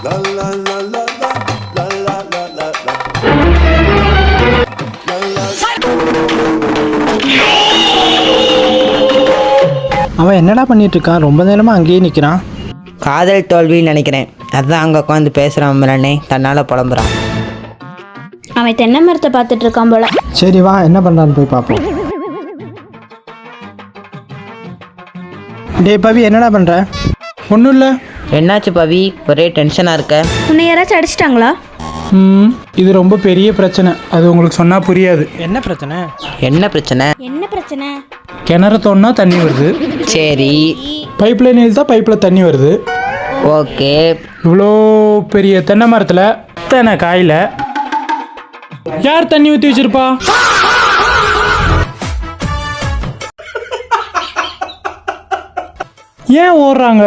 அவன் என்னடா பண்ணிட்டு இருக்கான்? ரொம்ப நேரமா அங்கேயே நிற்கிறான். காதல் தோல்வின்னு நினைக்கிறேன். அதுதான் அங்கே உட்காந்து பேசுகிறான் மிலனே, தன்னால் புலம்புறான். அவன் தென்னை மரத்தை பார்த்துட்டு இருக்கான் போல. சரி வா, என்ன பண்ணுறான்னு போய் பார்ப்போம். டே பவி, என்னடா பண்ணுற? ஒன்றும் இல்லை. என்னாச்சு பவி, ஒரே டென்ஷனாக இருக்க? உன்னை யாராச்சும் அடிச்சிட்டாங்களா? இது ரொம்ப பெரிய பிரச்சனை, அது உங்களுக்கு சொன்னால் புரியாது. என்ன பிரச்சனை? என்ன பிரச்சனை? என்ன பிரச்சனை? கிணறு தோண்டினா தண்ணி வருது, சரி பைப் லைன் இழுத்தா பைப்பில் தண்ணி வருது. ஓகே. இவ்வளோ பெரிய தென்னை மரத்தில் தென்னை காயில் யார் தண்ணி ஊற்றி வச்சிருப்பா? ஏன் ஓடுறாங்க?